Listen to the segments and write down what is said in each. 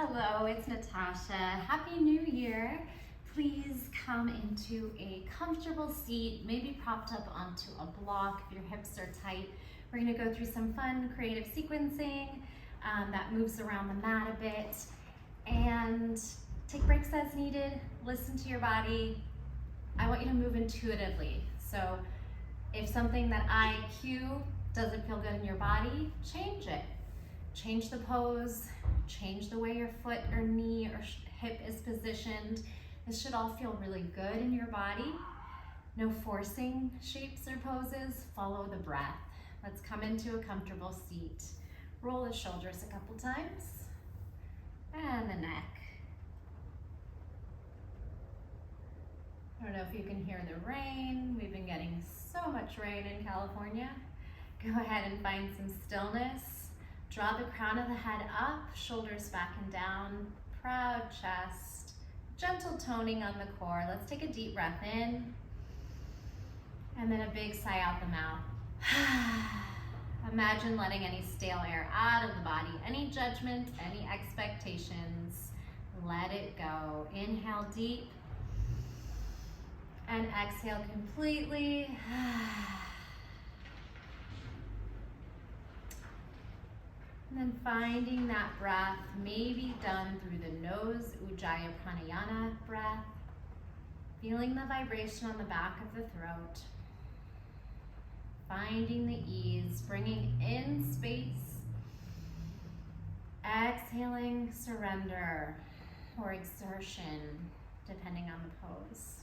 Hello, it's Natasha. Happy New Year. Please come into a comfortable seat, maybe propped up onto a block if your hips are tight. We're gonna go through some fun creative sequencing that moves around the mat a bit, and take breaks as needed, listen to your body. I want you to move intuitively. So if something that I cue doesn't feel good in your body, change it. Change the pose, change the way your foot or knee or hip is positioned. This should all feel really good in your body. No forcing shapes or poses, follow the breath. Let's come into a comfortable seat. Roll the shoulders a couple times, and the neck. I don't know if you can hear the rain. We've been getting so much rain in California. Go ahead and find some stillness. Draw the crown of the head up, shoulders back and down, proud chest, gentle toning on the core. Let's take a deep breath in, and then a big sigh out the mouth. Imagine letting any stale air out of the body, any judgment, any expectations. Let it go. Inhale deep, and exhale completely. And then finding that breath, maybe done through the nose, Ujjayi Pranayama breath. Feeling the vibration on the back of the throat. Finding the ease, bringing in space. Exhaling surrender or exertion, depending on the pose.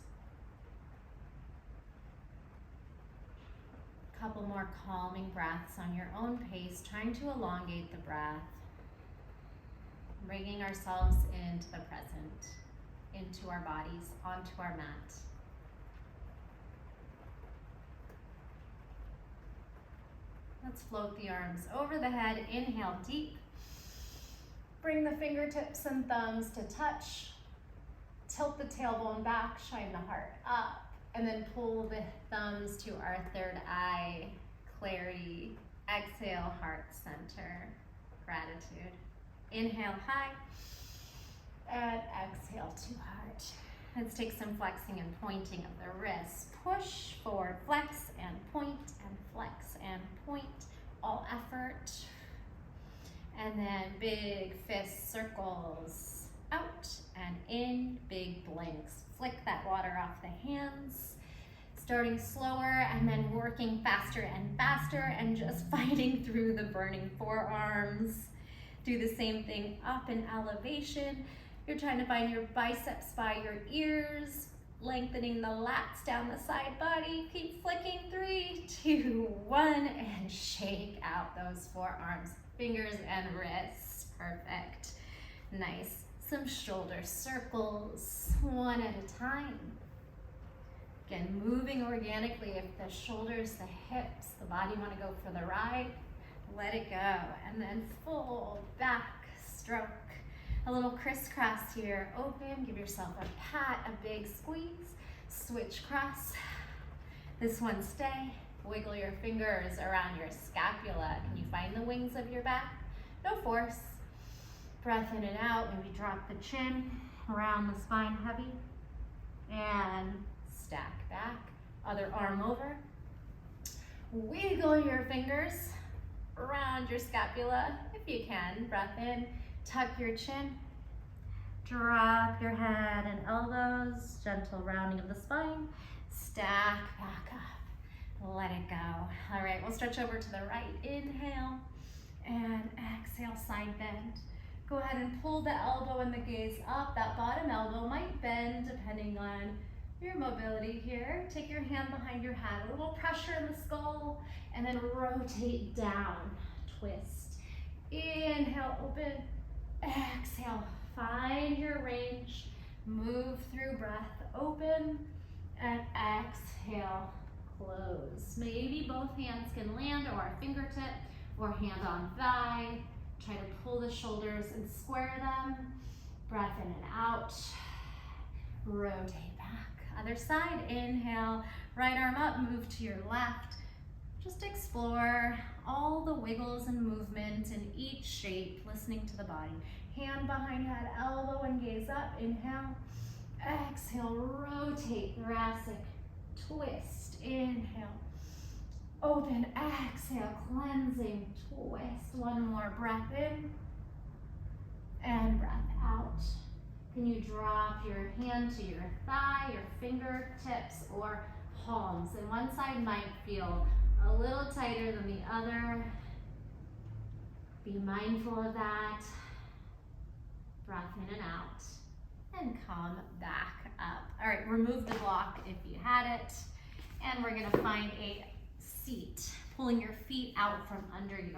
Couple more calming breaths on your own pace, trying to elongate the breath, bringing ourselves into the present, into our bodies, onto our mat. Let's float the arms over the head. Inhale deep. Bring the fingertips and thumbs to touch. Tilt the tailbone back, shine the heart up. And then pull the thumbs to our third eye, clarity. Exhale, heart center, gratitude. Inhale high, and exhale to heart. Let's take some flexing and pointing of the wrists. Push forward, flex and point, and flex and point. All effort. And then big fist circles out and in, big blinks. Flick that water off the hands, starting slower and then working faster and faster and just fighting through the burning forearms. Do the same thing up in elevation. You're trying to find your biceps by your ears, lengthening the lats down the side body. Keep flicking. 3, 2, 1, and shake out those forearms, fingers and wrists. Perfect. Nice. Some shoulder circles, one at a time. Again, moving organically. If the shoulders, the hips, the body want to go for the ride, let it go. And then fold back, stroke. A little crisscross here. Open, give yourself a pat, a big squeeze. Switch cross. This one stay. Wiggle your fingers around your scapula. Can you find the wings of your back? No force. Breath in and out, maybe drop the chin, around the spine heavy, and stack back. Other arm over. Wiggle your fingers around your scapula if you can. Breath in, tuck your chin, drop your head and elbows, gentle rounding of the spine, stack back up, let it go. All right, we'll stretch over to the right. Inhale, and exhale, side bend. Go ahead and pull the elbow and the gaze up. That bottom elbow might bend depending on your mobility here. Take your hand behind your head, a little pressure in the skull, and then rotate down, twist. Inhale, open, exhale, find your range, move through breath, open, and exhale, close. Maybe both hands can land, or a fingertip, or hand on thigh. Try to pull the shoulders and square them. Breath in and out. Rotate back. Other side, inhale, right arm up, move to your left. Just explore all the wiggles and movement in each shape, listening to the body. Hand behind head, elbow and gaze up. Inhale. Exhale, rotate, thoracic, twist. Inhale. Open, exhale, cleansing, twist. One more breath in and breath out. Can you drop your hand to your thigh, your fingertips, or palms? And one side might feel a little tighter than the other. Be mindful of that. Breath in and out. And come back up. All right, remove the block if you had it. And we're gonna find a seat, pulling your feet out from under you.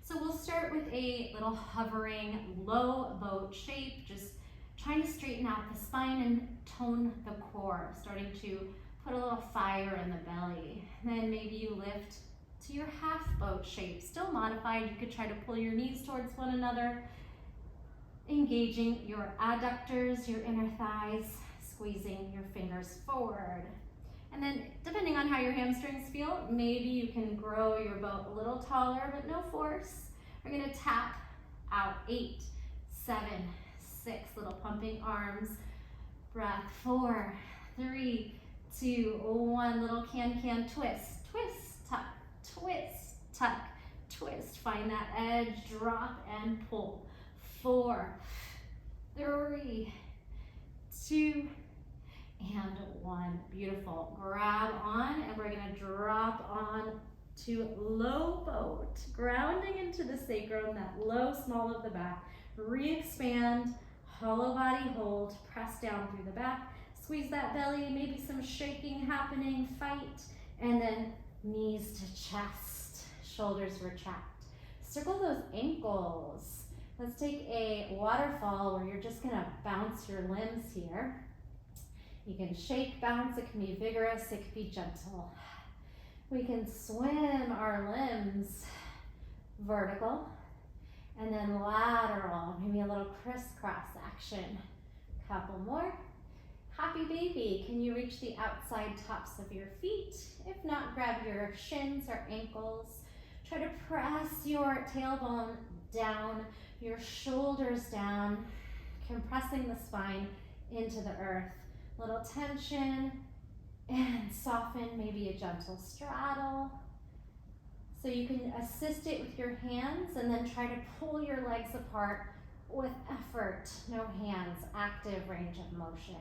So we'll start with a little hovering low boat shape, just trying to straighten out the spine and tone the core, starting to put a little fire in the belly. Then maybe you lift to your half boat shape, still modified. You could try to pull your knees towards one another, engaging your adductors, your inner thighs, squeezing your fingers forward. And then depending on how your hamstrings feel, maybe you can grow your boat a little taller, but no force. We're gonna tap out 8, 7, 6, little pumping arms. Breath, 4, 3, 2, 1, little can twist, twist, tuck, twist, tuck, twist. Find that edge, drop and pull. 4, 3, 2, and 1. Beautiful. Grab on, and we're gonna drop on to low boat, grounding into the sacrum, that low small of the back. Re-expand, hollow body hold, press down through the back, squeeze that belly, maybe some shaking happening, fight, and then knees to chest, shoulders retract. Circle those ankles. Let's take a waterfall where you're just gonna bounce your limbs here. You can shake, bounce, it can be vigorous, it can be gentle. We can swim our limbs vertical and then lateral, maybe a little crisscross action. Couple more. Happy baby, can you reach the outside tops of your feet? If not, grab your shins or ankles. Try to press your tailbone down, your shoulders down, compressing the spine into the earth. Little tension and soften, maybe a gentle straddle. So you can assist it with your hands and then try to pull your legs apart with effort. No hands, active range of motion.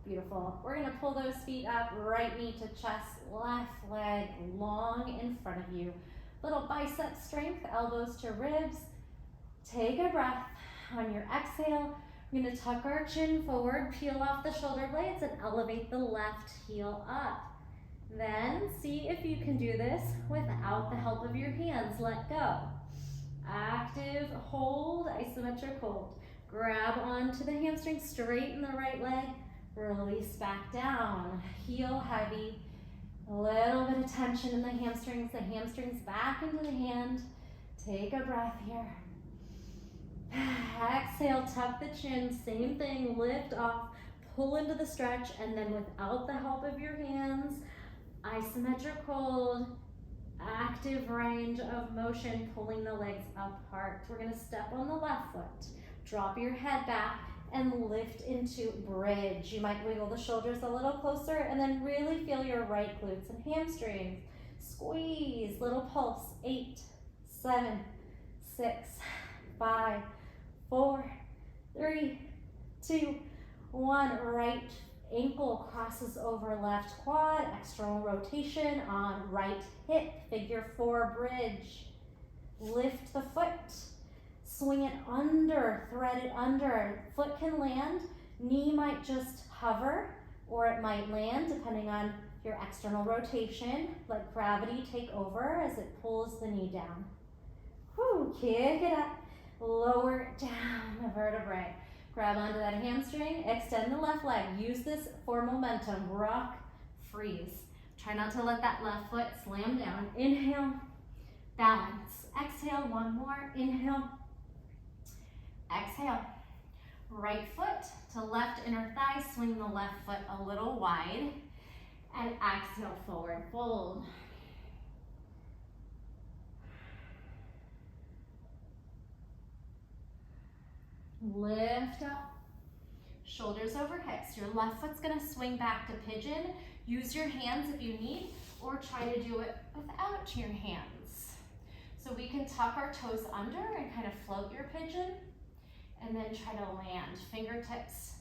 Beautiful. We're gonna pull those feet up, right knee to chest, left leg long in front of you. Little bicep strength, elbows to ribs. Take a breath. On your exhale, we're gonna tuck our chin forward, peel off the shoulder blades, and elevate the left heel up. Then see if you can do this without the help of your hands. Let go. Active hold, isometric hold. Grab onto the hamstring, straighten the right leg, release back down. Heel heavy, a little bit of tension in the hamstrings back into the hand. Take a breath here. Exhale, tuck the chin, same thing, lift off, pull into the stretch, and then without the help of your hands, isometric hold, active range of motion, pulling the legs apart. We're gonna step on the left foot, drop your head back, and lift into bridge. You might wiggle the shoulders a little closer, and then really feel your right glutes and hamstrings. Squeeze, little pulse, 8, 7, 6, 5, 4, 3, 2, 1. Right ankle crosses over left quad, external rotation on right hip, figure 4 bridge. Lift the foot, swing it under, thread it under. Foot can land, knee might just hover, or it might land depending on your external rotation. Let gravity take over as it pulls the knee down. Whew, kick it up. Lower down the vertebrae. Grab onto that hamstring, extend the left leg. Use this for momentum. Rock, freeze. Try not to let that left foot slam down. Inhale, balance. Exhale, one more. Inhale, exhale. Right foot to left inner thigh. Swing the left foot a little wide. And exhale, forward fold. Lift up. Shoulders over hips. Your left foot's gonna swing back to pigeon. Use your hands if you need, or try to do it without your hands. So we can tuck our toes under and kind of float your pigeon, and then try to land. Fingertips,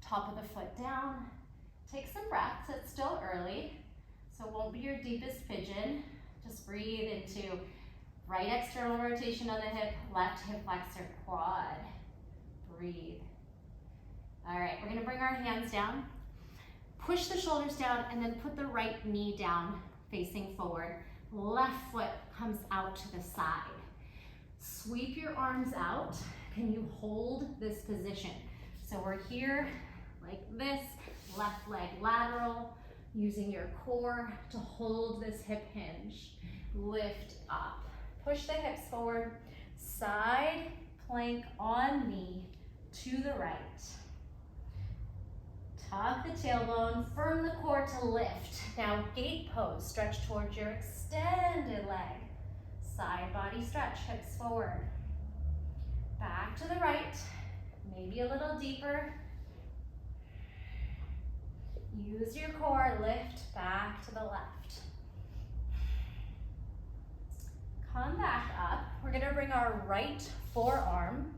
top of the foot down. Take some breaths, it's still early, so it won't be your deepest pigeon. Just breathe into right external rotation on the hip, left hip flexor, quad. Breathe. All right, we're gonna bring our hands down. Push the shoulders down and then put the right knee down, facing forward. Left foot comes out to the side. Sweep your arms out. Can you hold this position? So we're here like this, left leg lateral, using your core to hold this hip hinge. Lift up. Push the hips forward. Side plank on knee to the right. Tuck the tailbone, firm the core to lift. Now gate pose, stretch towards your extended leg. Side body stretch, hips forward. Back to the right, maybe a little deeper. Use your core, lift back to the left. Come back up. We're gonna bring our right forearm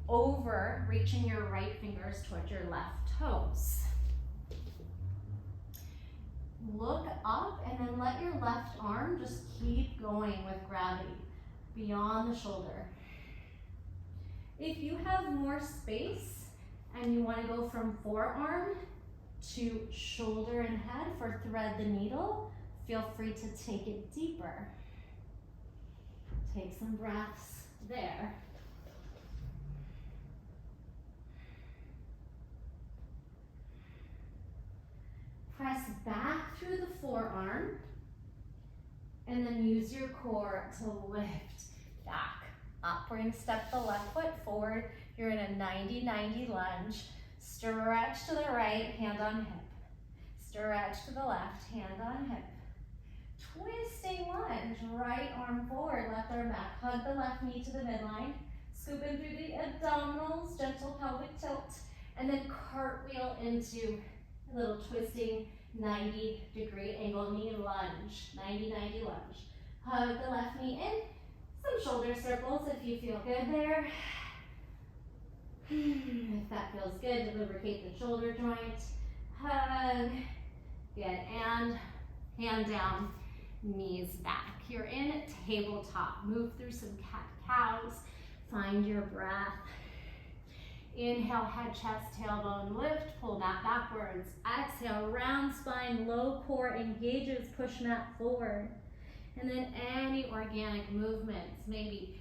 over, reaching your right fingers towards your left toes. Look up and then let your left arm just keep going with gravity beyond the shoulder. If you have more space and you want to go from forearm to shoulder and head for thread the needle, feel free to take it deeper. Take some breaths there. Press back through the forearm and then use your core to lift back up. We're going to step the left foot forward. You're in a 90-90 lunge. Stretch to the right, hand on hip. Stretch to the left, hand on hip. Twisting lunge, right arm forward, left arm back. Hug the left knee to the midline. Scoop in through the abdominals, gentle pelvic tilt, and then cartwheel into a little twisting 90-degree angle knee lunge, 90-90 lunge. Hug the left knee in, some shoulder circles if you feel good there. If that feels good, to lubricate the shoulder joint. Hug, good, and hand down, knees back. You're in tabletop. Move through some cat-cows, find your breath. Inhale, head, chest, tailbone, lift, pull mat backwards. Exhale, round spine, low core engages, push mat forward. And then any organic movements, maybe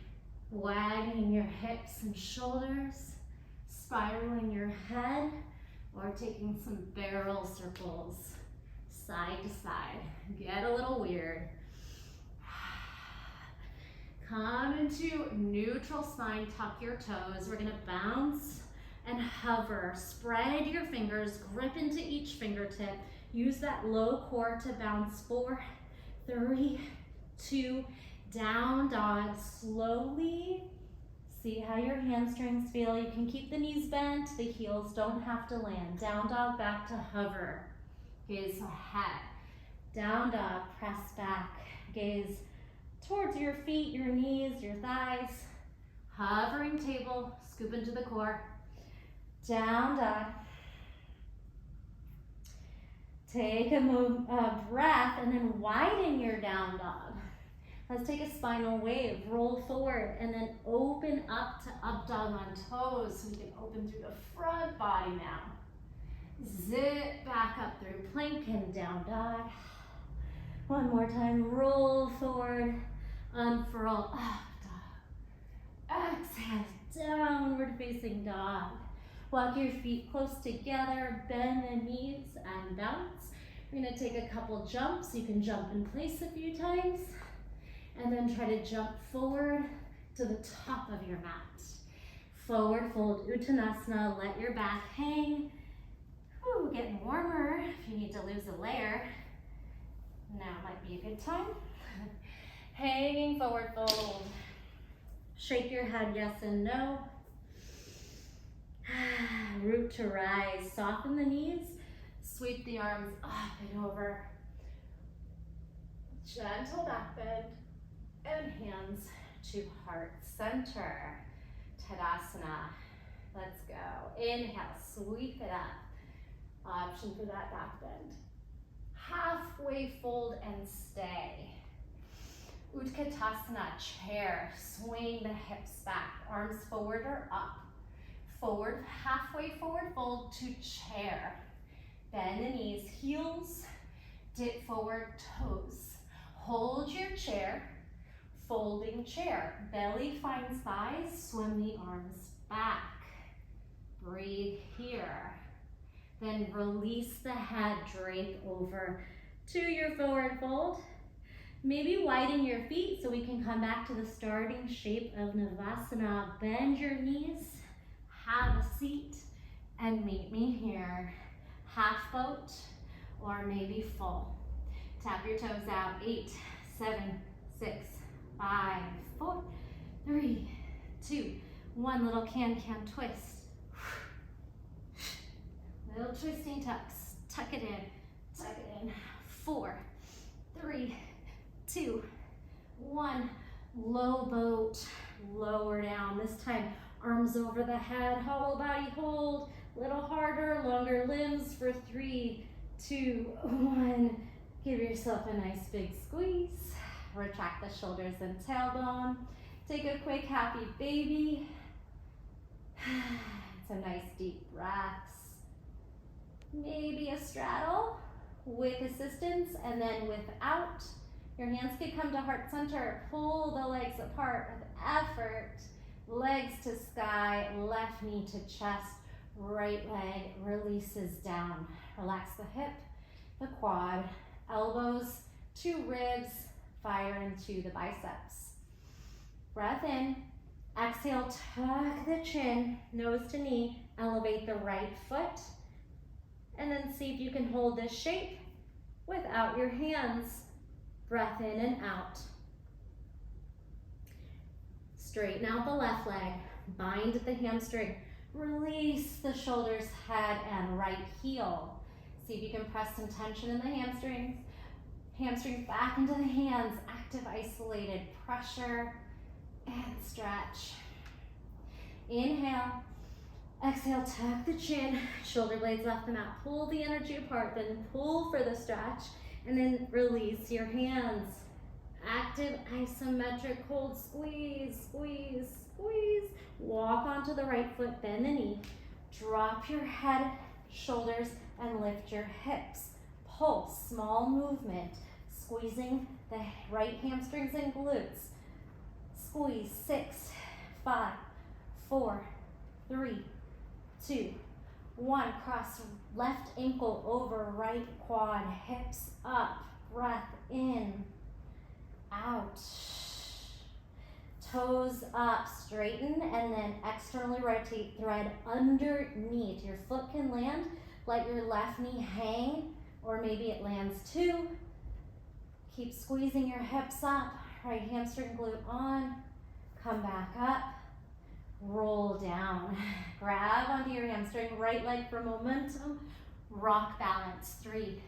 wagging your hips and shoulders, spiraling your head, or taking some barrel circles, side to side. Get a little weird. Come into neutral spine, tuck your toes. We're gonna bounce and hover. Spread your fingers, grip into each fingertip. Use that low core to bounce. 4, 3, 2, down dog. Slowly, see how your hamstrings feel. You can keep the knees bent, the heels don't have to land. Down dog, back to hover. Gaze ahead. Down dog, press back. Gaze towards your feet, your knees, your thighs. Hovering table, scoop into the core. Down dog. Take a breath and then widen your down dog. Let's take a spinal wave, roll forward, and then open up to up dog on toes. So we can open through the front body now. Zip back up through plank and down dog. One more time, roll forward, unfurl, up dog. Exhale, downward facing dog. Walk your feet close together, bend the knees and bounce. We're gonna take a couple jumps. You can jump in place a few times and then try to jump forward to the top of your mat. Forward fold, Uttanasana, let your back hang. Ooh, getting warmer if you need to lose a layer. Now might be a good time. Hanging forward fold. Shake your head yes and no. root to rise. Soften the knees, sweep the arms up and over. Gentle back bend and hands to heart center. Tadasana. Let's go. Inhale, sweep it up. Option for that back bend. Halfway fold and stay. Utkatasana, chair. Swing the hips back. Arms forward or up. Forward, halfway forward fold to chair. Bend the knees, heels, dip forward, toes. Hold your chair, folding chair. Belly finds thighs, swim the arms back. Breathe here. Then release the head, drape over to your forward fold. Maybe widen your feet so we can come back to the starting shape of Navasana. Bend your knees, have a seat, and meet me here. Half boat or maybe full. Tap your toes out. 8, 7, 6, 5, 4, 3, 2, 1. Little can-can twist. Little twisting tucks. Tuck it in. Tuck it in. 4, 3, 2, 1. Low boat. Lower down. This time, arms over the head. Hollow body hold. Little harder. Longer limbs for 3, 2, 1. Give yourself a nice big squeeze. Retract the shoulders and tailbone. Take a quick happy baby. Some nice deep breaths. Maybe a straddle with assistance, and then without. Your hands can come to heart center. Pull the legs apart with effort. Legs to sky, left knee to chest, right leg releases down. Relax the hip, the quad, elbows to ribs, fire into the biceps. Breath in. Exhale, tuck the chin, nose to knee, elevate the right foot, and then see if you can hold this shape without your hands. Breath in and out. Straighten out the left leg, bind at the hamstring, release the shoulders, head, and right heel. See if you can press some tension in the hamstrings. Hamstrings back into the hands, active, isolated, pressure, and stretch. Inhale, exhale, tuck the chin, shoulder blades off the mat, pull the energy apart, then pull for the stretch, and then release your hands. Active, isometric hold, squeeze, squeeze, squeeze. Walk onto the right foot, bend the knee, drop your head, shoulders, and lift your hips. Pulse, small movement, squeezing the right hamstrings and glutes. Squeeze, 6, 5, 4, 3, 2, 1. Cross left ankle over right quad, hips up, breath in, out. Toes up, straighten, and then externally rotate, thread underneath. Your foot can land, let your left knee hang, or maybe it lands too. Keep squeezing your hips up, right hamstring glute on, come back up, roll down. Grab onto your hamstring, right leg for momentum, rock balance. 3,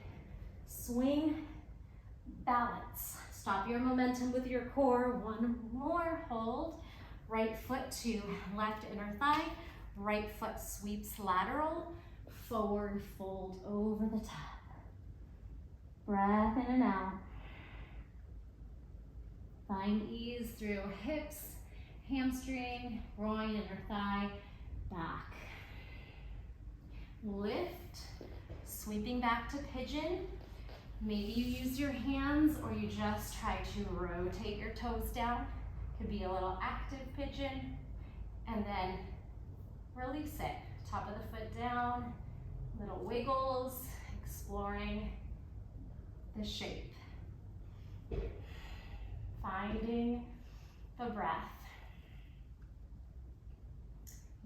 swing, balance. Stop your momentum with your core. 1 more, hold. Right foot to left inner thigh, right foot sweeps lateral, forward fold over the top. Breath in and out. Find ease through hips, hamstring, groin, inner thigh, back. Lift, sweeping back to pigeon. Maybe you use your hands or you just try to rotate your toes down. Could be a little active pigeon. And then release it. Top of the foot down, little wiggles, exploring the shape. Finding the breath.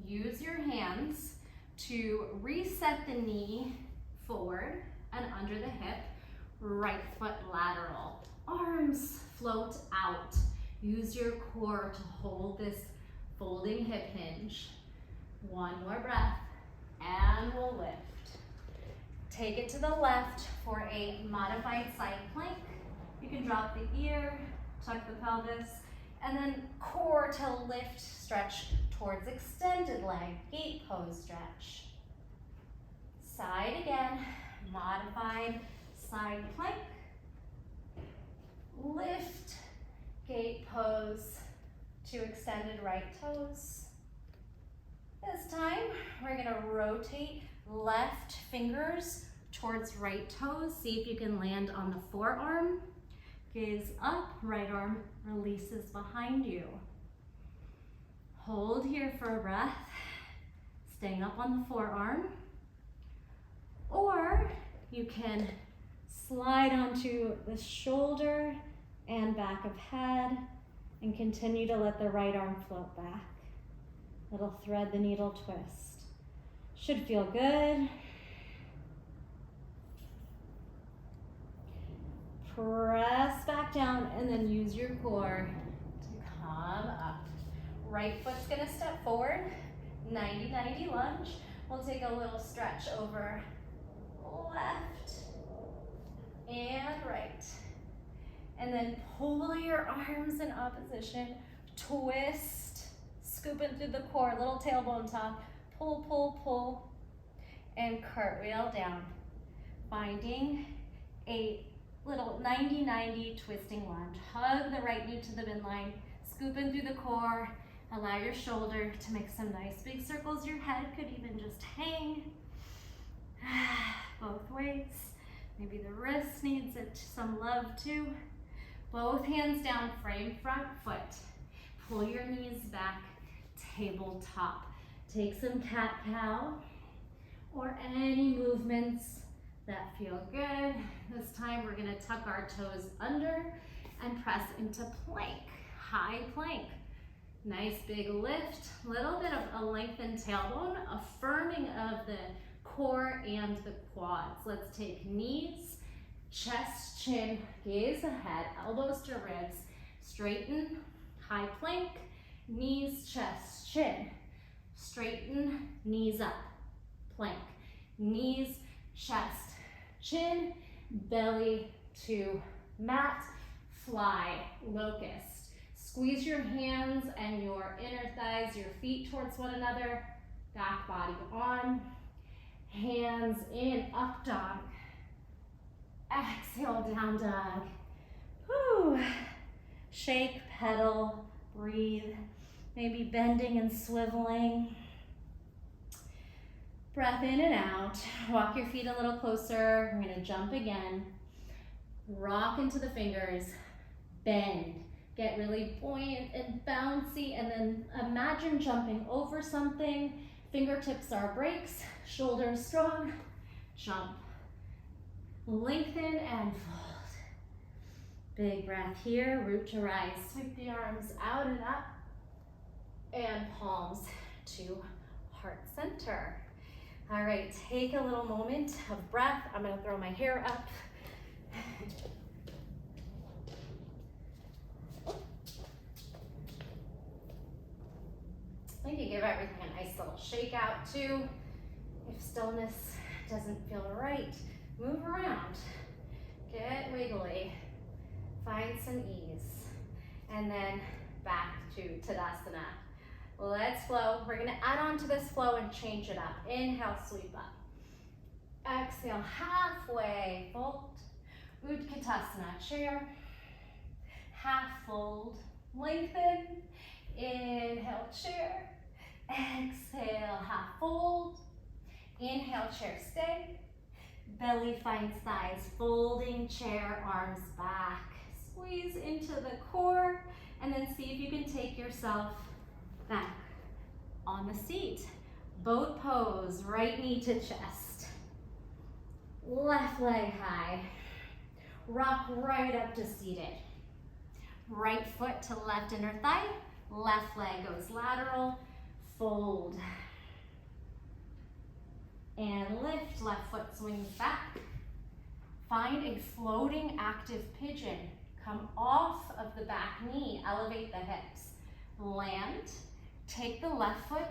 Use your hands to reset the knee forward and under the hip, right foot lateral. Arms float out. Use your core to hold this folding hip hinge. 1 more breath. and we'll lift. Take it to the left for a modified side plank. You can drop the ear, tuck the pelvis, and then core to lift, stretch towards extended leg, gate pose stretch. Side again, modified side plank. Lift, gate pose to extended right toes. This time, we're gonna rotate left fingers towards right toes. See if you can land on the forearm. Gaze up, right arm releases behind you. Hold here for a breath, staying up on the forearm. Or you can slide onto the shoulder and back of head and continue to let the right arm float back. Little thread the needle twist. Should feel good. Press back down and then use your core to come up. Right foot's gonna step forward, 90-90 lunge. We'll take a little stretch over left and right. And then pull your arms in opposition, twist, scooping through the core, little tailbone top, pull, pull, pull, and cartwheel down. Finding a little 90-90 twisting lunge. Hug the right knee to the midline, scooping through the core. Allow your shoulder to make some nice big circles. Your head could even just hang both ways. Maybe the wrist needs some love too. Both hands down, frame front foot. Pull your knees back, tabletop. Take some cat-cow or any movements that feel good. This time we're gonna tuck our toes under and press into plank, high plank. Nice big lift, little bit of a lengthened tailbone, affirming of the core and the quads. Let's take knees, chest, chin, gaze ahead, elbows to ribs, straighten, high plank, knees, chest, chin, straighten, knees up, plank, knees, chest, chin, belly to mat, fly, locust. Squeeze your hands and your inner thighs, your feet towards one another, back body on, hands in, up dog. Exhale, down dog. Whew. Shake, pedal, breathe, maybe bending and swiveling. Breath in and out. Walk your feet a little closer. We're gonna jump again. Rock into the fingers, bend. Get really buoyant and bouncy, and then imagine jumping over something. Fingertips are brakes, shoulders strong, jump. Lengthen and fold. Big breath here, root to rise. Sweep the arms out and up, and palms to heart center. All right, take a little moment of breath. I'm gonna throw my hair up. You can give everything a nice little shake out too. If stillness doesn't feel right, move around. Get wiggly. Find some ease. And then back to Tadasana. Let's flow. We're gonna add on to this flow and change it up. Inhale, sweep up. Exhale, halfway fold. Utkatasana, chair. Half fold, lengthen. Inhale, chair. Exhale, half fold. Inhale, chair, stay. Belly finds thighs, folding chair, arms back. Squeeze into the core, and then see if you can take yourself back on the seat. Boat pose, right knee to chest. Left leg high. Rock right up to seated. Right foot to left inner thigh. Left leg goes lateral. Fold. And lift, left foot swings back. Find a floating active pigeon. Come off of the back knee, elevate the hips. Land, take the left foot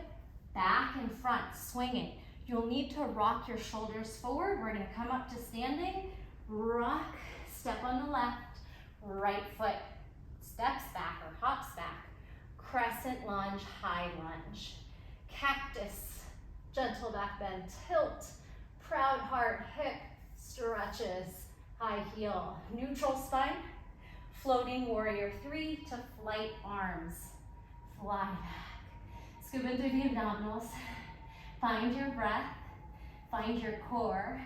back in front, swing it. You'll need to rock your shoulders forward. We're gonna come up to standing, rock, step on the left, right foot steps back or hops back. Crescent lunge, high lunge. Cactus, gentle back bend, tilt, proud heart, hip stretches, high heel. Neutral spine, floating warrior 3 to flight arms. Fly back. Scoop in through the abdominals. Find your breath, find your core,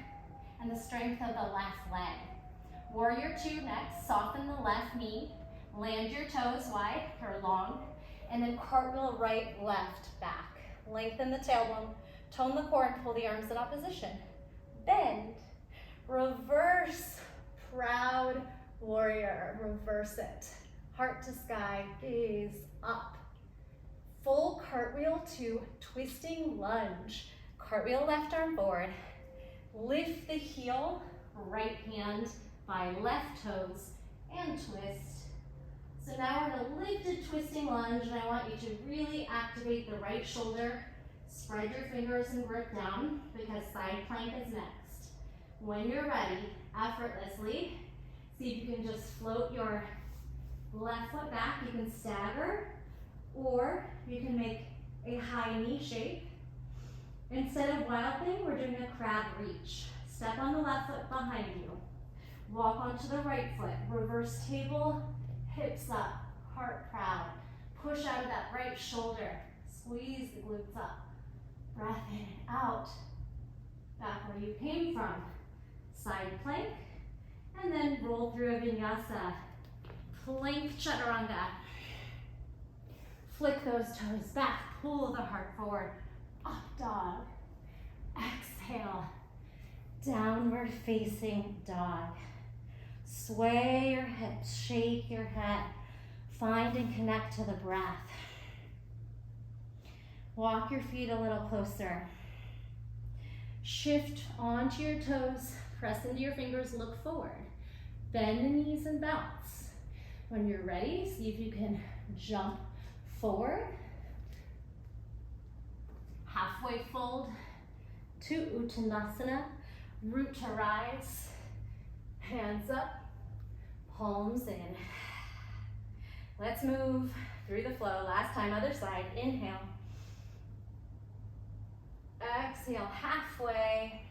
and the strength of the left leg. Warrior 2 next, soften the left knee, land your toes wide or long, and then cartwheel right, left, back. Lengthen the tailbone, tone the core, and pull the arms in opposition. Bend, reverse, proud warrior, reverse it. Heart to sky, gaze up. Full cartwheel to twisting lunge. Cartwheel left arm forward. Lift the heel, right hand by left toes, and twist. So now we're in a lifted twisting lunge, and I want you to really activate the right shoulder. Spread your fingers and grip down, because side plank is next. When you're ready, effortlessly, see if you can just float your left foot back. You can stagger, or you can make a high knee shape. Instead of wild thing, we're doing a crab reach. Step on the left foot behind you. Walk onto the right foot. Reverse table, hips up, heart proud. Push out of that right shoulder. Squeeze the glutes up. Breath in and out. Back where you came from. Side plank, and then roll through a vinyasa. Plank chaturanga. Flick those toes back, pull the heart forward. Up dog. Exhale. Downward facing dog. Sway your hips, shake your head. Find and connect to the breath. Walk your feet a little closer. Shift onto your toes, press into your fingers, look forward. Bend the knees and bounce. When you're ready, see if you can jump forward. Halfway fold to Uttanasana, root to rise. Hands up, palms in. Let's move through the flow. Last time, other side. Inhale. Exhale, halfway.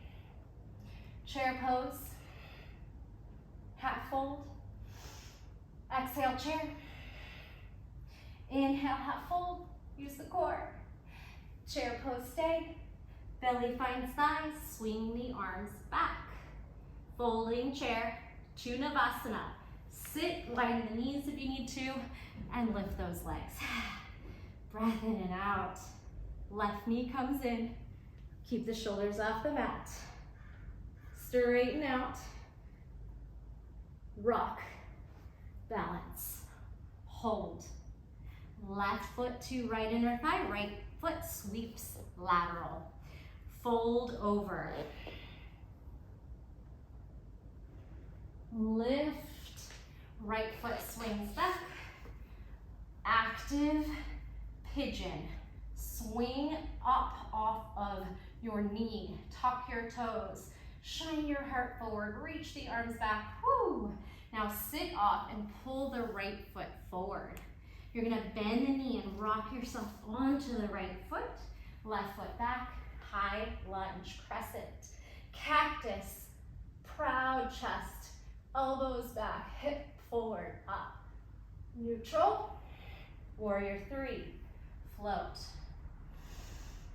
Chair pose. Half fold. Exhale, chair. Inhale, half fold. Use the core. Chair pose, stay. Belly finds thighs. Swing the arms back. Folding chair to Navasana. Sit, line the knees if you need to, and lift those legs. Breath in and out. Left knee comes in. Keep the shoulders off the mat. Straighten out. Rock. Balance. Hold. Left foot to right inner thigh. Right foot sweeps lateral. Fold over. Lift. Right foot swings back. Active pigeon. Swing up off of your knee. Tuck your toes. Shine your heart forward. Reach the arms back. Woo! Now sit off and pull the right foot forward. You're gonna bend the knee and rock yourself onto the right foot. Left foot back. High lunge, crescent. Cactus. Proud chest. Elbows back. Hip forward, up. Neutral. Warrior 3. Float.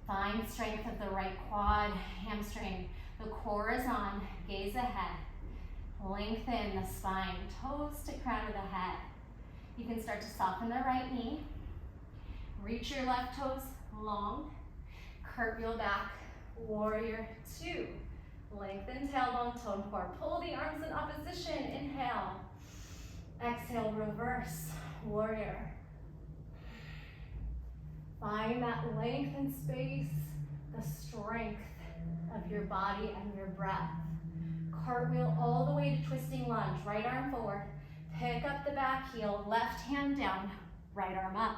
Find strength of the right quad, hamstring. The core is on. Gaze ahead. Lengthen the spine. Toes to crown of the head. You can start to soften the right knee. Reach your left toes long. Cartwheel back. Warrior 2. Lengthen tailbone, tone core. Pull the arms in opposition. Inhale. Exhale, reverse. Warrior. Find that length and space, the strength of your body and your breath. Cartwheel all the way to twisting lunge. Right arm forward. Pick up the back heel. Left hand down. Right arm up.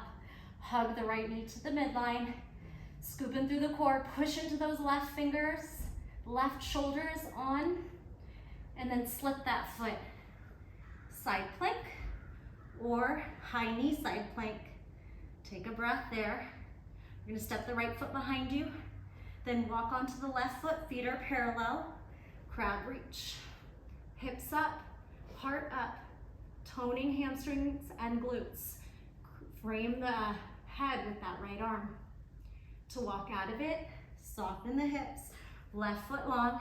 Hug the right knee to the midline. Scooping through the core, push into those left fingers, left shoulders on, and then slip that foot. Side plank or high knee side plank. Take a breath there. You're gonna step the right foot behind you, then walk onto the left foot, feet are parallel, crab reach. Hips up, heart up, toning hamstrings and glutes. Frame the head with that right arm. To walk out of it, soften the hips, left foot long,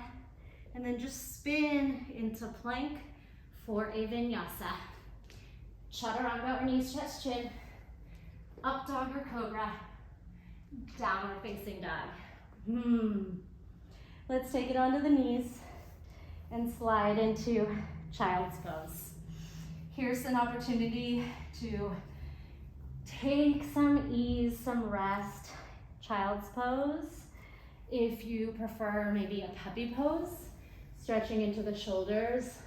and then just spin into plank for a vinyasa. Chaturanga or knees, chest, chin, up dog or cobra, downward facing dog. Let's take it onto the knees and slide into child's pose. Here's an opportunity to take some ease, some rest. Child's pose. If you prefer maybe a puppy pose, stretching into the shoulders,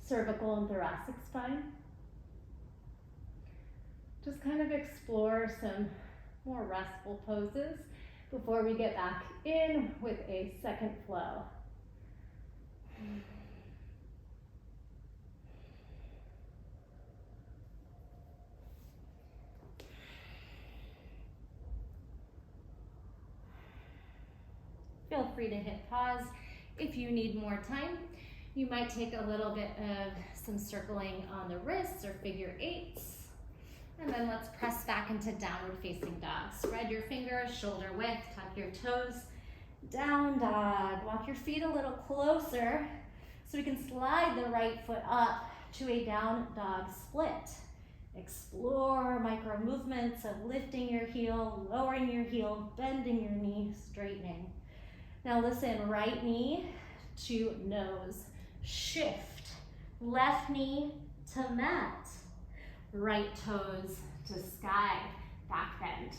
cervical and thoracic spine. Just kind of explore some more restful poses before we get back in with a second flow. Feel free to hit pause if you need more time. You might take a little bit of some circling on the wrists or figure eights. And then let's press back into downward facing dog. Spread your fingers, shoulder width, tuck your toes. Down dog. Walk your feet a little closer so we can slide the right foot up to a down dog split. Explore micro movements of lifting your heel, lowering your heel, bending your knee, straightening. Now listen, right knee to nose. Shift. Left knee to mat. Right toes to sky. Back bend.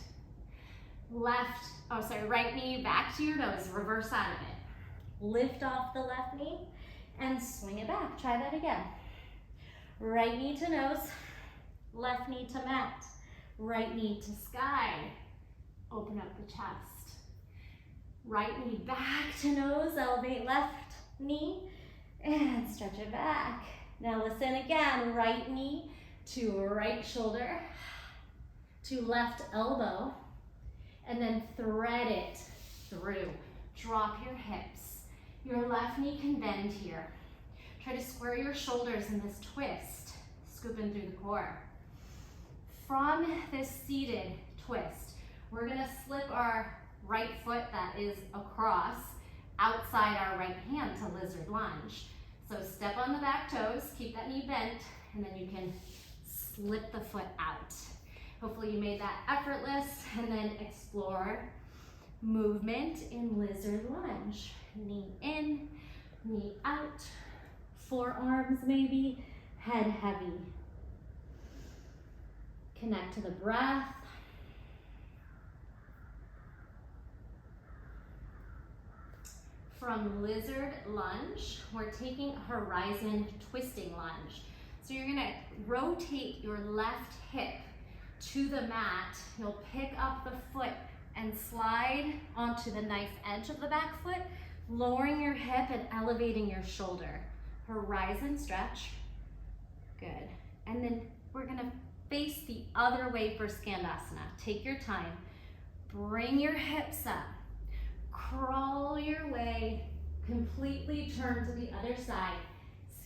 Right knee back to your nose. Reverse out of it. Lift off the left knee and swing it back. Try that again. Right knee to nose. Left knee to mat. Right knee to sky. Open up the chest. Right knee back to nose, elevate left knee, and stretch it back. Now listen again, right knee to right shoulder, to left elbow, and then thread it through. Drop your hips. Your left knee can bend here. Try to square your shoulders in this twist, scooping through the core. From this seated twist, we're gonna slip our right foot that is across outside our right hand to lizard lunge. So step on the back toes, keep that knee bent, and then you can slip the foot out. Hopefully you made that effortless, and then explore movement in lizard lunge. Knee in, knee out, forearms maybe, head heavy. Connect to the breath. From lizard lunge, we're taking horizon twisting lunge. So you're gonna rotate your left hip to the mat. You'll pick up the foot and slide onto the knife edge of the back foot, lowering your hip and elevating your shoulder. Horizon stretch, good. And then we're gonna face the other way for Skandasana. Take your time, bring your hips up. Crawl your way, completely turn to the other side.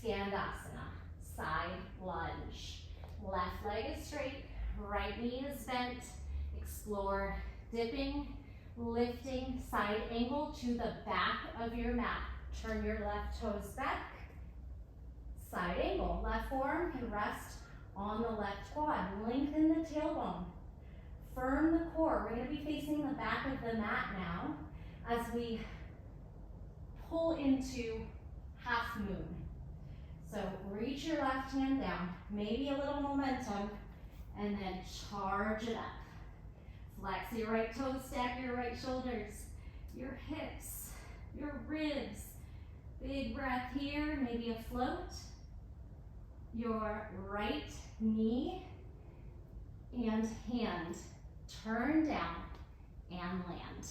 Skandasana, side lunge. Left leg is straight, right knee is bent. Explore dipping, lifting, side angle to the back of your mat. Turn your left toes back, side angle. Left forearm can rest on the left quad. Lengthen the tailbone. Firm the core. We're gonna be facing the back of the mat now, as we pull into half moon. So reach your left hand down, maybe a little momentum, and then charge it up. Flex your right toes, stack your right shoulders, your hips, your ribs. Big breath here, maybe a float. Your right knee and hand turn down. and land.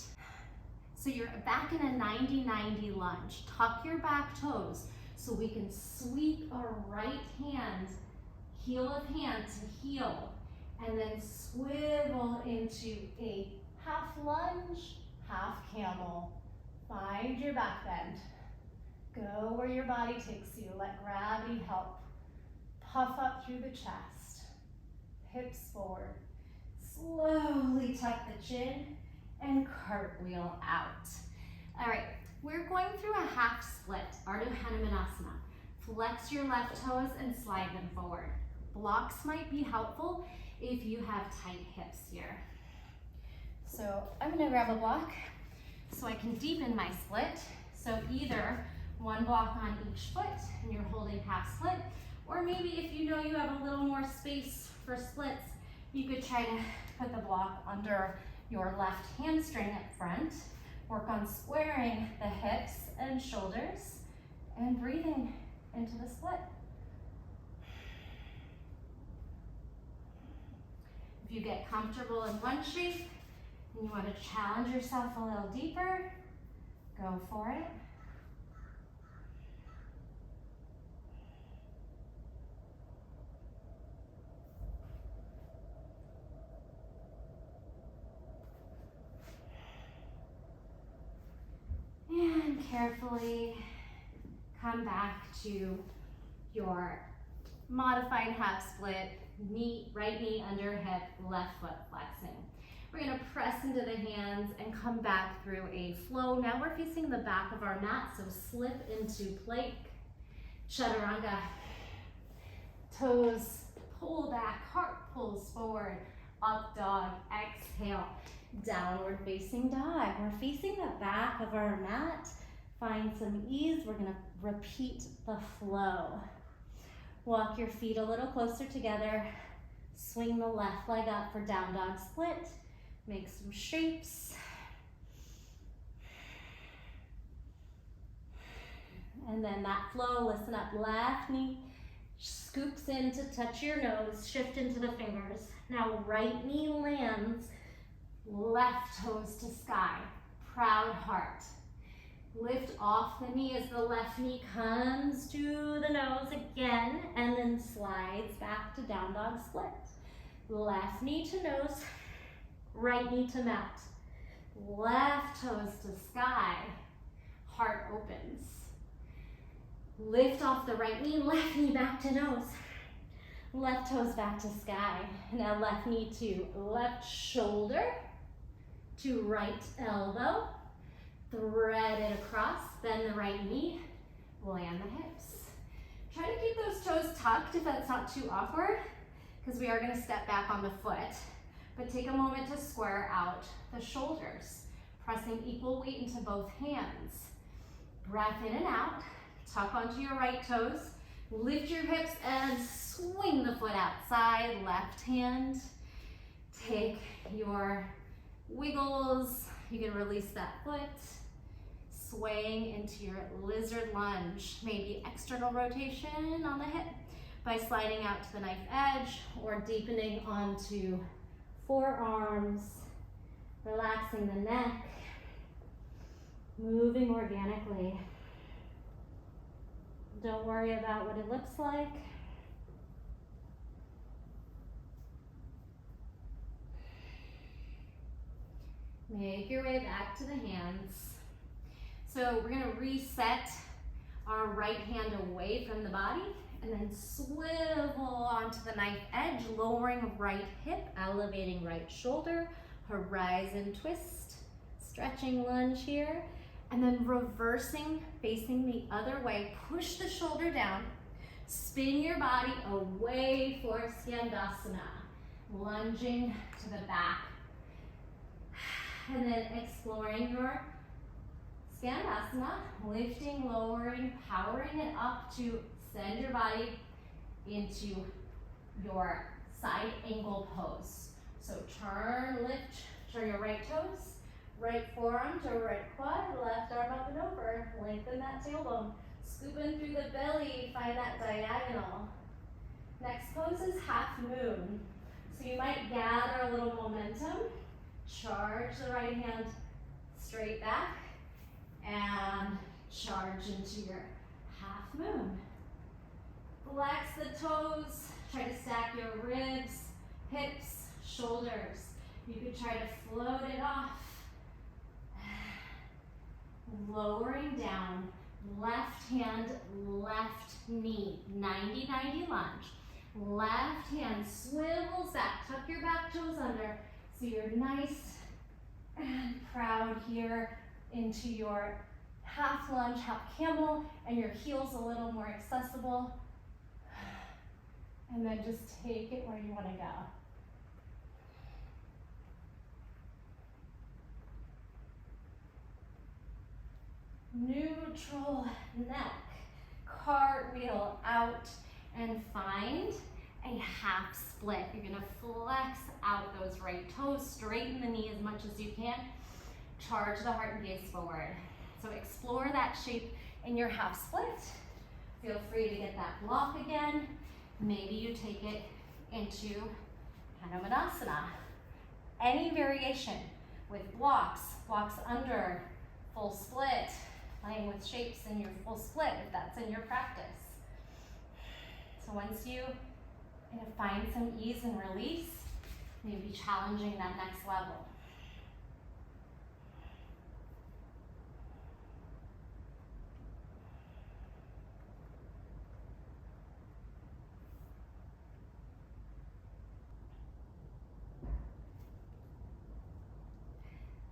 So you're back in a 90-90 lunge. Tuck your back toes so we can sweep our right hand, heel of hand to heel, and then swivel into a half lunge, half camel. Find your back bend. Go where your body takes you. Let gravity help. Puff up through the chest. Hips forward. Slowly tuck the chin and cartwheel out. All right, we're going through a half split, Ardha Hanumanasana. Flex your left toes and slide them forward. Blocks might be helpful if you have tight hips here. So I'm gonna grab a block so I can deepen my split. So either one block on each foot and you're holding half split, or maybe if you know you have a little more space for splits, you could try to put the block under your left hamstring up front. Work on squaring the hips and shoulders and breathing into the split. If you get comfortable in one shape and you want to challenge yourself a little deeper, go for it. And carefully come back to your modified half split, right knee under hip, left foot flexing. We're gonna press into the hands and come back through a flow. Now we're facing the back of our mat, so slip into plank, chaturanga. Toes pull back, heart pulls forward, up dog, exhale. Downward facing dog. We're facing the back of our mat. Find some ease. We're gonna repeat the flow. Walk your feet a little closer together. Swing the left leg up for down dog split. Make some shapes. And then that flow, listen up, left knee scoops in to touch your nose, shift into the fingers. Now right knee lands, left toes to sky, proud heart. Lift off the knee as the left knee comes to the nose again and then slides back to down dog split. Left knee to nose, right knee to mat. Left toes to sky, heart opens. Lift off the right knee, left knee back to nose. Left toes back to sky. Now left knee to left shoulder, to right elbow, thread it across, bend the right knee, land the hips. Try to keep those toes tucked if that's not too awkward, because we are going to step back on the foot. But take a moment to square out the shoulders, pressing equal weight into both hands. Breath in and out, tuck onto your right toes, lift your hips and swing the foot outside, left hand. Take your wiggles, you can release that foot, swaying into your lizard lunge, maybe external rotation on the hip by sliding out to the knife edge or deepening onto forearms, relaxing the neck, moving organically. Don't worry about what it looks like. Make your way back to the hands. So we're gonna reset our right hand away from the body and then swivel onto the knife edge, lowering right hip, elevating right shoulder, horizon twist, stretching lunge here, and then reversing, facing the other way. Push the shoulder down, spin your body away for Skandasana, lunging to the back. And then exploring your Skandasana, lifting, lowering, powering it up to send your body into your side angle pose. So turn, lift, turn your right toes, right forearm to right quad, left arm up and over. Lengthen that tailbone. Scoop in through the belly, find that diagonal. Next pose is half moon. So you might gather a little momentum, Charge the right hand straight back and charge into your half moon. Flex the toes, try to stack your ribs, hips, shoulders. You could try to float it off. Lowering down, left hand, left knee, 90-90 lunge. Left hand swivels back, tuck your back toes under so you're nice and proud here into your half lunge, half camel, and your heels a little more accessible. And then just take it where you want to go. Neutral neck, cartwheel out, and find a half split. You're gonna flex out those right toes, straighten the knee as much as you can, charge the heart and gaze forward. So explore that shape in your half split. Feel free to get that block again. Maybe you take it into Hanumanasana. Any variation with blocks under, full split, playing with shapes in your full split if that's in your practice. So once you find some ease and release, maybe challenging that next level.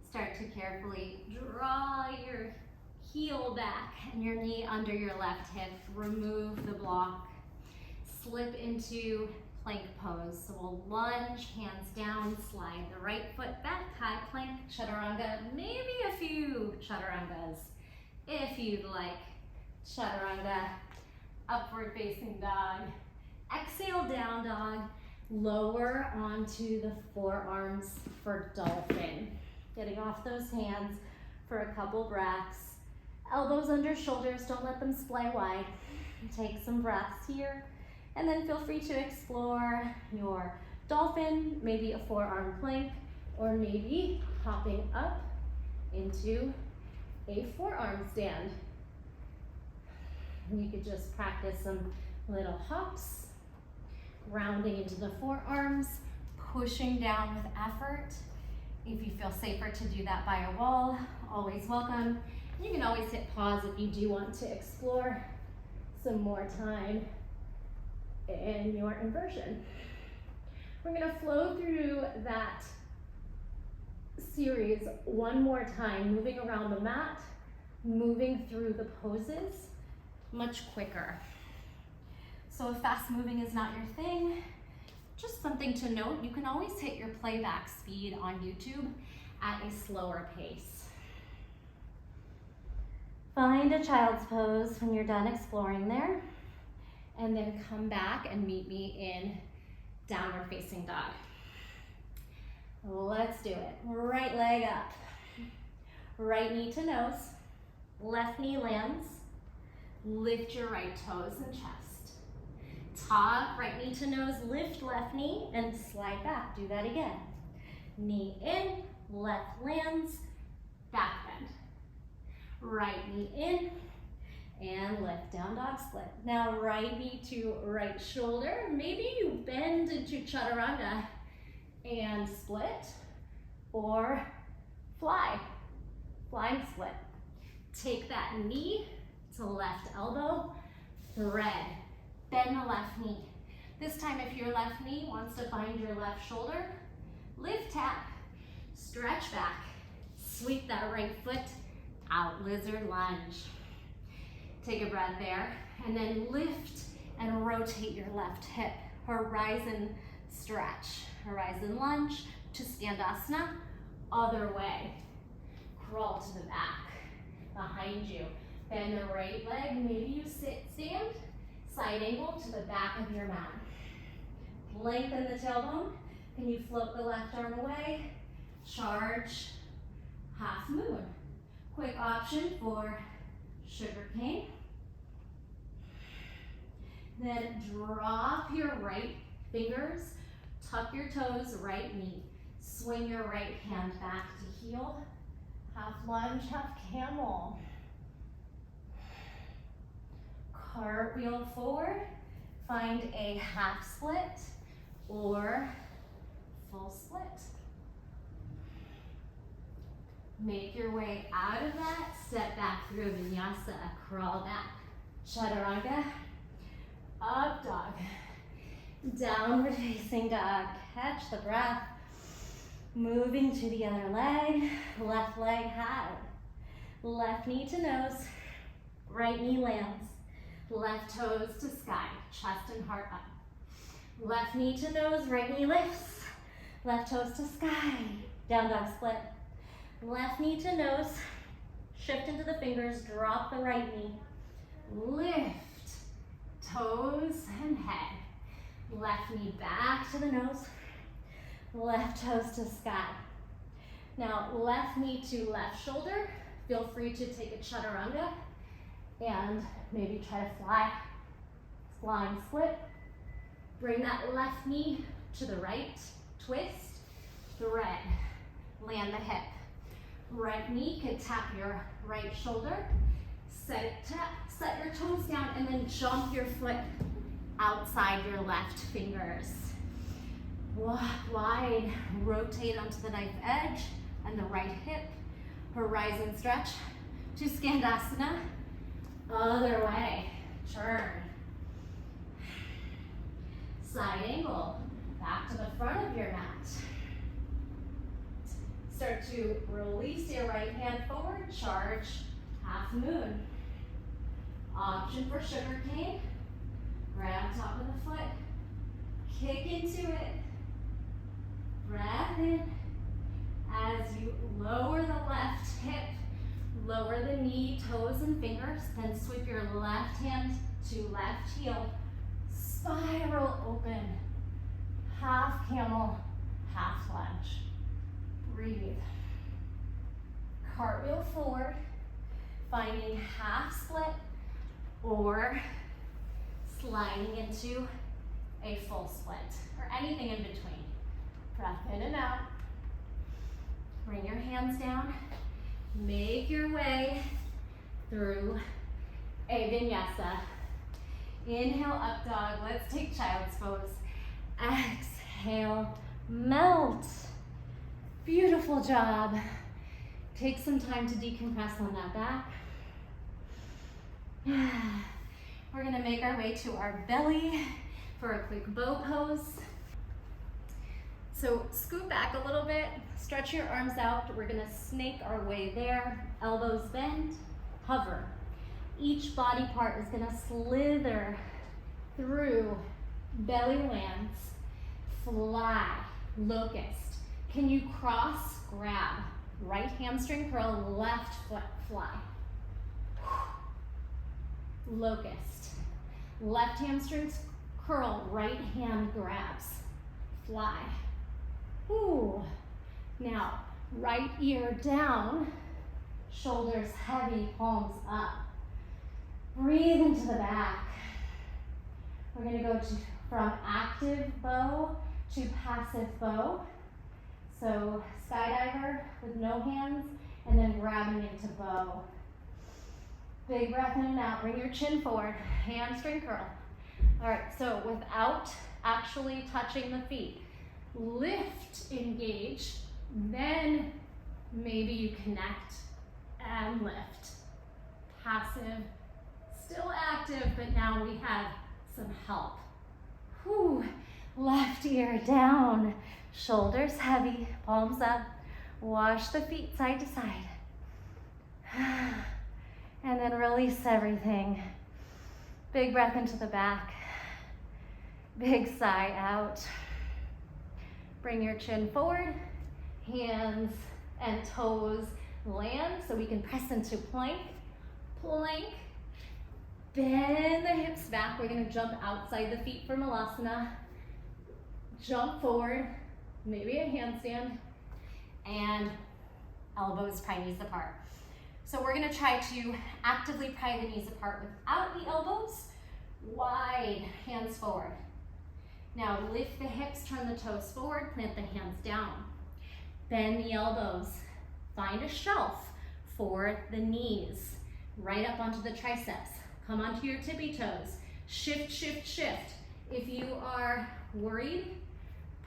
Start to carefully draw your heel back and your knee under your left hip. Remove the block. Slip into plank pose. So we'll lunge, hands down, slide the right foot back, high plank, chaturanga, maybe a few chaturangas if you'd like. Chaturanga, upward facing dog. Exhale, down dog. Lower onto the forearms for dolphin. Getting off those hands for a couple breaths. Elbows under shoulders, don't let them splay wide. Take some breaths here. And then feel free to explore your dolphin, maybe a forearm plank, or maybe hopping up into a forearm stand. You could just practice some little hops, rounding into the forearms, pushing down with effort. If you feel safer to do that by a wall, always welcome. You can always hit pause if you do want to explore some more time in your inversion. We're gonna flow through that series one more time, moving around the mat, moving through the poses much quicker. So if fast moving is not your thing, just something to note, you can always hit your playback speed on YouTube at a slower pace. Find a child's pose when you're done exploring there, and then come back and meet me in downward facing dog. Let's do it. Right leg up, right knee to nose, left knee lands, lift your right toes and chest. Top, right knee to nose, lift left knee and slide back. Do that again. Knee in, left lands, back bend. Right knee in, and lift, down dog split. Now right knee to right shoulder. Maybe you bend into chaturanga and split, or flying split. Take that knee to left elbow, thread, bend the left knee. This time if your left knee wants to find your left shoulder, lift, tap, stretch back, sweep that right foot out, lizard lunge. Take a breath there, and then lift and rotate your left hip. Horizon stretch, horizon lunge to Skandasana, other way. Crawl to the back, behind you. Bend the right leg, maybe you sit, stand, side angle to the back of your mat. Lengthen the tailbone. Can you float the left arm away? Charge, half moon. Quick option for sugar cane. Then drop your right fingers, tuck your toes, right knee. Swing your right hand back to heel. Half lunge, half camel. Cartwheel forward. Find a half split or full split. Make your way out of that. Step back through vinyasa. Crawl back. Chaturanga. Up dog. Downward facing dog. Catch the breath. Moving to the other leg. Left leg high. Left knee to nose. Right knee lands. Left toes to sky. Chest and heart up. Left knee to nose. Right knee lifts. Left toes to sky. Down dog split. Left knee to nose. Shift into the fingers. Drop the right knee. Lift. Toes and head. Left knee back to the nose. Left toes to sky. Now left knee to left shoulder. Feel free to take a chaturanga and maybe try to fly. Flying split. Bring that left knee to the right. Twist. Thread. Land the hip. Right knee could tap your right shoulder. Set your toes down and then jump your foot outside your left fingers. Walk wide, rotate onto the knife edge and the right hip. Horizon stretch to Skandasana. Other way, turn. Side angle, back to the front of your mat. Start to release your right hand forward, charge half moon. Option for sugar cane. Grab top of the foot, kick into it. Breath in. As you lower the left hip, lower the knee, toes, and fingers, then sweep your left hand to left heel. Spiral open. Half camel, half lunge. Breathe. Cartwheel forward, finding half split or sliding into a full split or anything in between. Breath in and out. Bring your hands down. Make your way through a vinyasa. Inhale, up dog. Let's take child's pose. Exhale, melt. Beautiful job. Take some time to decompress on that back. We're gonna make our way to our belly for a quick bow pose. So scoot back a little bit, stretch your arms out. We're gonna snake our way there. Elbows bend, hover. Each body part is gonna slither through, belly lands, fly, locust. Can you cross, grab, right hamstring curl, left foot fly. Locust. Left hamstring curl, right hand grabs, fly. Ooh. Now, right ear down, shoulders heavy, palms up. Breathe into the back. We're gonna go from active bow to passive bow. So skydiver with no hands and then grabbing into bow. Big breath in and out, bring your chin forward, hamstring curl. All right, so without actually touching the feet, lift, engage, then maybe you connect and lift. Passive, still active, but now we have some help. Whew. Left ear down, shoulders heavy, palms up. Wash the feet side to side. And then release everything. Big breath into the back. Big sigh out. Bring your chin forward, hands and toes land so we can press into plank. Plank. Bend the hips back. We're gonna jump outside the feet for Malasana. Jump forward, maybe a handstand, and elbows pry knees apart. So we're gonna try to actively pry the knees apart without the elbows. Wide, hands forward. Now lift the hips, turn the toes forward, plant the hands down. Bend the elbows. Find a shelf for the knees. Right up onto the triceps. Come onto your tippy toes. Shift, shift, shift. If you are worried,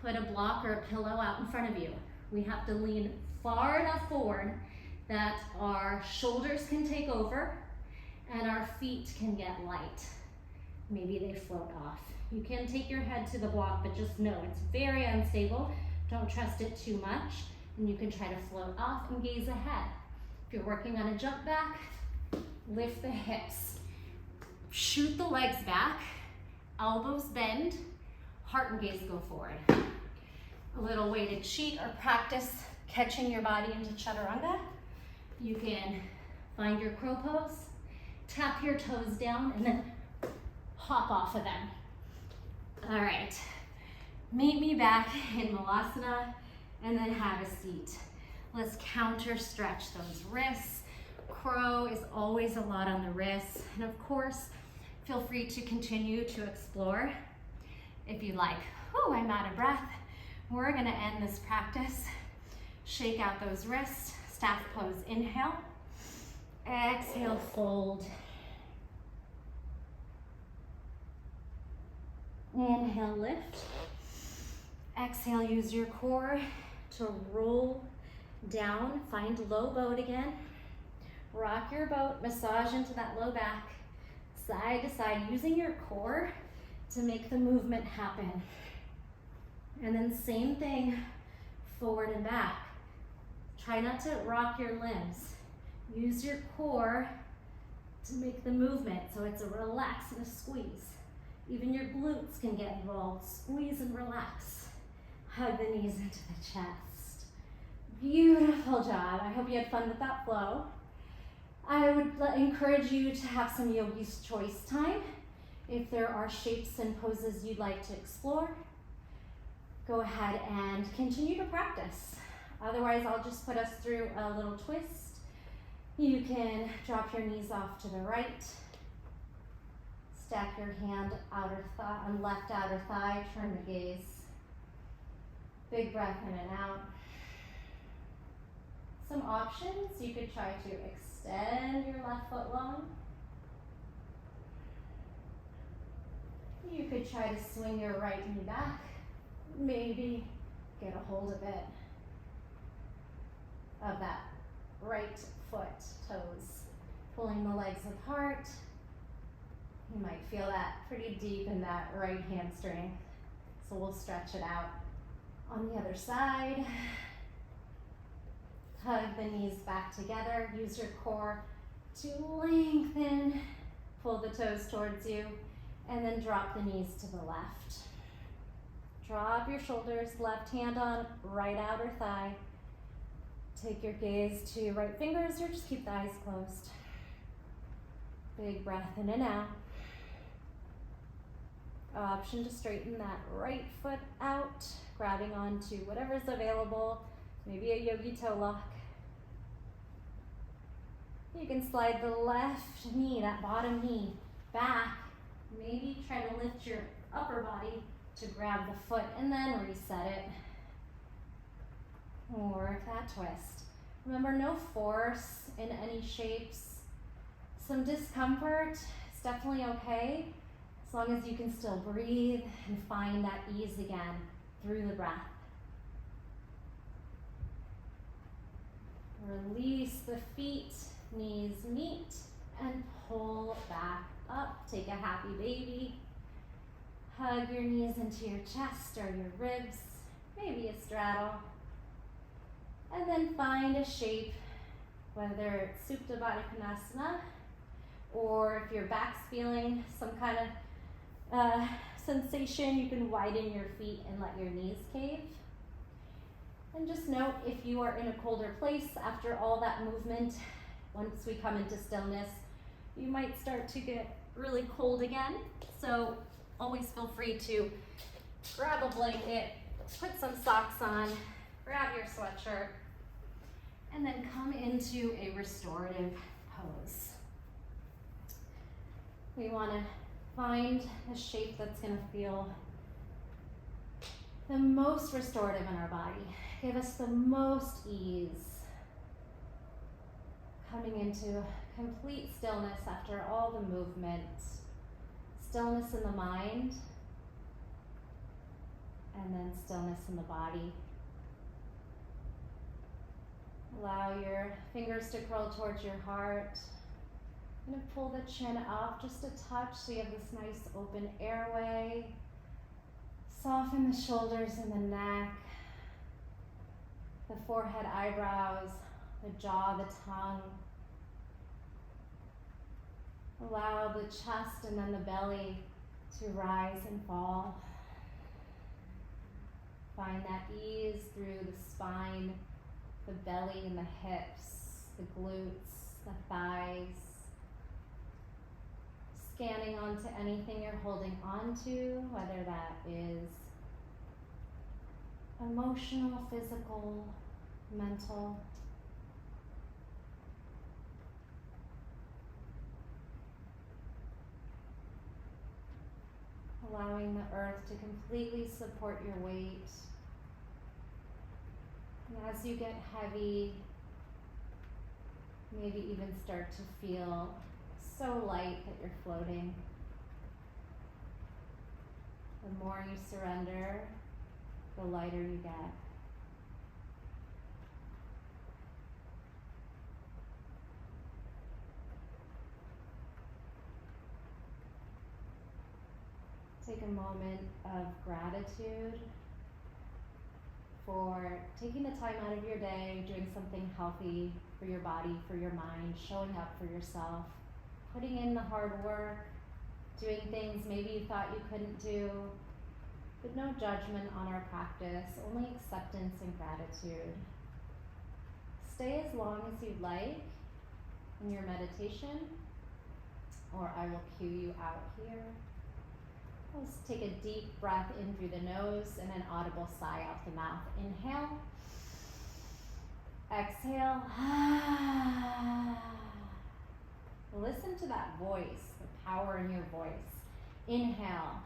put a block or a pillow out in front of you. We have to lean far enough forward that our shoulders can take over and our feet can get light. Maybe they float off. You can take your head to the block, but just know it's very unstable. Don't trust it too much, and you can try to float off and gaze ahead. If you're working on a jump back, lift the hips. Shoot the legs back, elbows bend, heart and gaze go forward. A little weighted cheat or practice catching your body into chaturanga. You can find your crow pose, tap your toes down, and then hop off of them. All right, meet me back in Malasana and then have a seat. Let's counter stretch those wrists. Crow is always a lot on the wrists. And of course, feel free to continue to explore. If you like, oh, I'm out of breath. We're gonna end this practice. Shake out those wrists, staff pose, inhale. Exhale, fold. Inhale, lift. Exhale, use your core to roll down. Find low boat again. Rock your boat, massage into that low back, side to side, using your core to make the movement happen. And then same thing, forward and back. Try not to rock your limbs. Use your core to make the movement, so it's a relax and a squeeze. Even your glutes can get involved. Squeeze and relax. Hug the knees into the chest. Beautiful job. I hope you had fun with that flow. I would encourage you to have some yogi's choice time. If there are shapes and poses you'd like to explore, go ahead and continue to practice. Otherwise, I'll just put us through a little twist. You can drop your knees off to the right. Stack your hand outer thigh on left outer thigh, turn the gaze. Big breath in and out. Some options, you could try to extend your left foot long. You could try to swing your right knee back. Maybe get a hold of it, of that right foot, toes. Pulling the legs apart. You might feel that pretty deep in that right hamstring. So we'll stretch it out. On the other side, hug the knees back together. Use your core to lengthen. Pull the toes towards you, and then drop the knees to the left. Drop your shoulders, left hand on right outer thigh. Take your gaze to your right fingers, or just keep the eyes closed. Big breath in and out. Option to straighten that right foot out, grabbing onto whatever's available, maybe a yogi toe lock. You can slide the left knee, that bottom knee, back. Maybe try to lift your upper body to grab the foot and then reset it. Work that twist. Remember, no force in any shapes. Some discomfort is definitely okay, as long as you can still breathe and find that ease again through the breath. Release the feet, knees meet, and pull back up. Take a happy baby. Hug your knees into your chest or your ribs, maybe a straddle. And then find a shape, whether it's Supta Baddha Konasana, or if your back's feeling some kind of sensation, you can widen your feet and let your knees cave. And just note, if you are in a colder place after all that movement, once we come into stillness, you might start to get really cold again. So always feel free to grab a blanket, put some socks on, grab your sweatshirt, and then come into a restorative pose. We want to find a shape that's going to feel the most restorative in our body. Give us the most ease. Coming into complete stillness after all the movement. Stillness in the mind, and then stillness in the body. Allow your fingers to curl towards your heart. I'm going to pull the chin up just a touch so you have this nice open airway. Soften the shoulders and the neck, the forehead, eyebrows, the jaw, the tongue. Allow the chest and then the belly to rise and fall. Find that ease through the spine, the belly and the hips, the glutes, the thighs. Scanning onto anything you're holding onto, whether that is emotional, physical, mental. Allowing the earth to completely support your weight. And as you get heavy, maybe even start to feel so light that you're floating. The more you surrender, the lighter you get. Take a moment of gratitude for taking the time out of your day, doing something healthy for your body, for your mind, showing up for yourself, putting in the hard work, doing things maybe you thought you couldn't do, but no judgment on our practice, only acceptance and gratitude. Stay as long as you'd like in your meditation, or I will cue you out here. Let's take a deep breath in through the nose and an audible sigh out the mouth. Inhale. Exhale. Listen to that voice, the power in your voice. Inhale.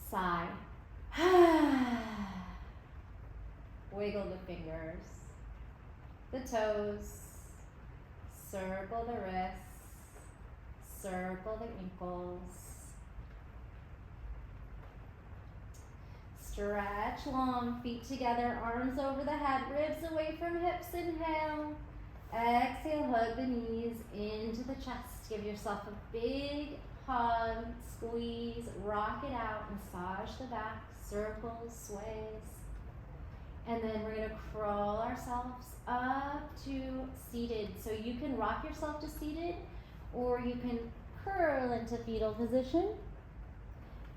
Sigh. Wiggle the fingers, the toes, circle the wrists, circle the ankles. Stretch long, feet together, arms over the head, ribs away from hips. Inhale. Exhale, hug the knees into the chest. Give yourself a big hug, squeeze, rock it out, massage the back, circles, sways. And then we're gonna crawl ourselves up to seated. So you can rock yourself to seated, or you can curl into fetal position,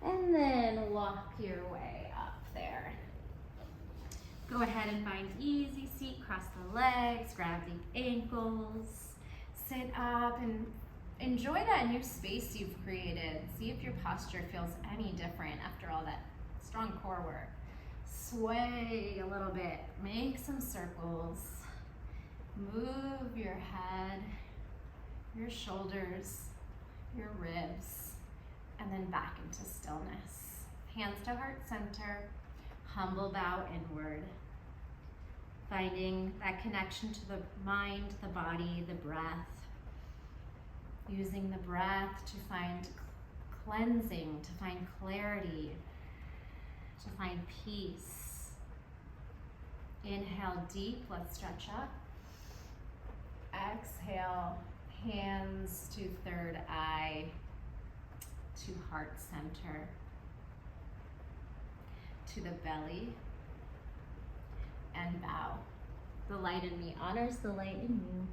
and then walk your way up there. Go ahead and find easy seat, cross the legs, grab the ankles, sit up and enjoy that new space you've created. See if your posture feels any different after all that strong core work. Sway a little bit, make some circles, move your head, your shoulders, your ribs, and then back into stillness. Hands to heart center, humble bow inward. Finding that connection to the mind, the body, the breath. Using the breath to find cleansing, to find clarity, to find peace. Inhale deep, let's stretch up. Exhale, hands to third eye, to heart center, to the belly, and bow. The light in me honors the light in you.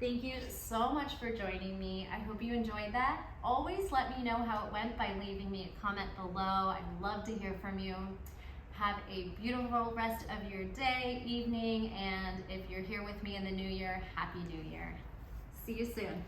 Thank you so much for joining me. I hope you enjoyed that. Always let me know how it went by leaving me a comment below. I'd love to hear from you. Have a beautiful rest of your day, evening, and if you're here with me in the new year, Happy New Year. See you soon.